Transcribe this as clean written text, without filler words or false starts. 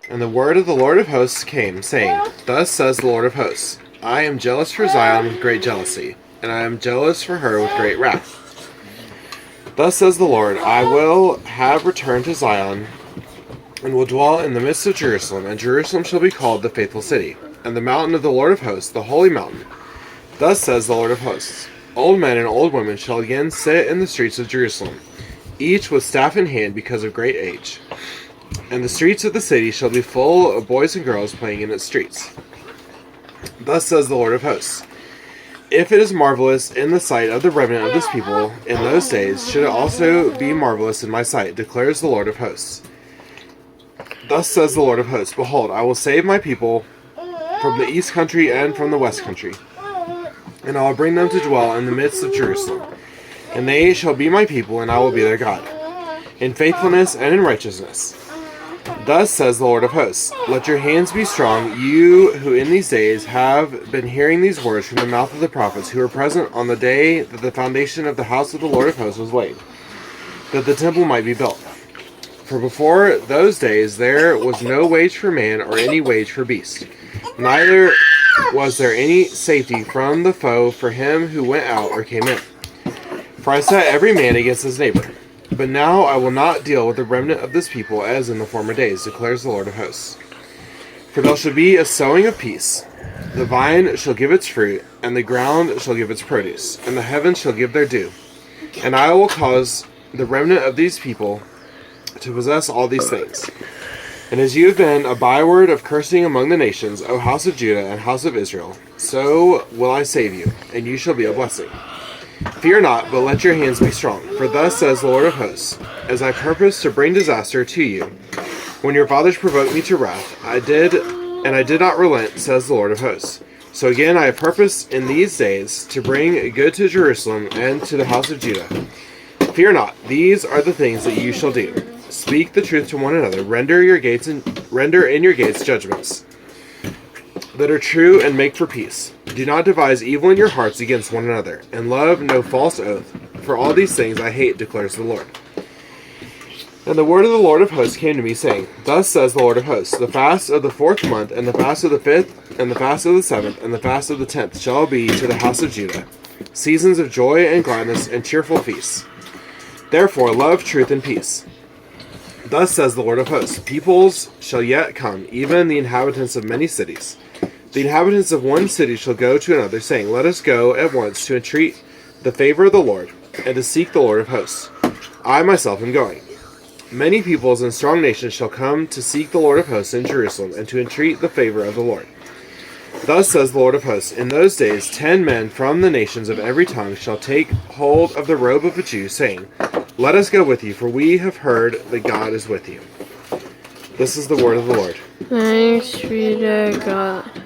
And the word of the Lord of hosts came, saying, Thus says the Lord of hosts, I am jealous for Zion with great jealousy, and I am jealous for her with great wrath. Thus says the Lord, I will have returned to Zion, and will dwell in the midst of Jerusalem, and Jerusalem shall be called the faithful city, and the mountain of the Lord of hosts, the holy mountain. Thus says the Lord of hosts, Old men and old women shall again sit in the streets of Jerusalem, each with staff in hand because of great age. And the streets of the city shall be full of boys and girls playing in its streets. Thus says the Lord of hosts, if it is marvelous in the sight of the remnant of this people in those days, should it also be marvelous in my sight, declares the Lord of hosts. Thus says the Lord of hosts, behold, I will save my people from the east country and from the west country, and I will bring them to dwell in the midst of Jerusalem. And they shall be my people, and I will be their God, in faithfulness and in righteousness. Thus says the Lord of hosts, let your hands be strong, you who in these days have been hearing these words from the mouth of the prophets who were present on the day that the foundation of the house of the Lord of hosts was laid, that the temple might be built. For before those days there was no wage for man or any wage for beast, neither was there any safety from the foe for him who went out or came in. For I set every man against his neighbor. But now I will not deal with the remnant of this people as in the former days, declares the Lord of hosts. For there shall be a sowing of peace. The vine shall give its fruit, and the ground shall give its produce, and the heavens shall give their due. And I will cause the remnant of these people to possess all these things. And as you have been a byword of cursing among the nations, O house of Judah and house of Israel, so will I save you, and you shall be a blessing. Fear not, but let your hands be strong. For thus says the Lord of hosts, as I purposed to bring disaster to you, when your fathers provoked me to wrath, I did not relent, says the Lord of hosts. So again I have purposed in these days to bring good to Jerusalem and to the house of Judah. Fear not, these are the things that you shall do. Speak the truth to one another, render in your gates judgments that are true, and make for peace. Do not devise evil in your hearts against one another, and love no false oath. For all these things I hate, declares the Lord. And the word of the Lord of hosts came to me, saying, Thus says the Lord of hosts, the fast of the 4th month, and the fast of the 5th, and the fast of the 7th, and the fast of the 10th shall be to the house of Judah, seasons of joy and gladness and cheerful feasts. Therefore love truth and peace. Thus says the Lord of hosts, peoples shall yet come, even the inhabitants of many cities. The inhabitants of one city shall go to another, saying, Let us go at once to entreat the favor of the Lord, and to seek the Lord of hosts. I myself am going. Many peoples and strong nations shall come to seek the Lord of hosts in Jerusalem, and to entreat the favor of the Lord. Thus says the Lord of hosts, in those days 10 men from the nations of every tongue shall take hold of the robe of a Jew, saying, Let us go with you, for we have heard that God is with you. This is the word of the Lord. Thanks be to God.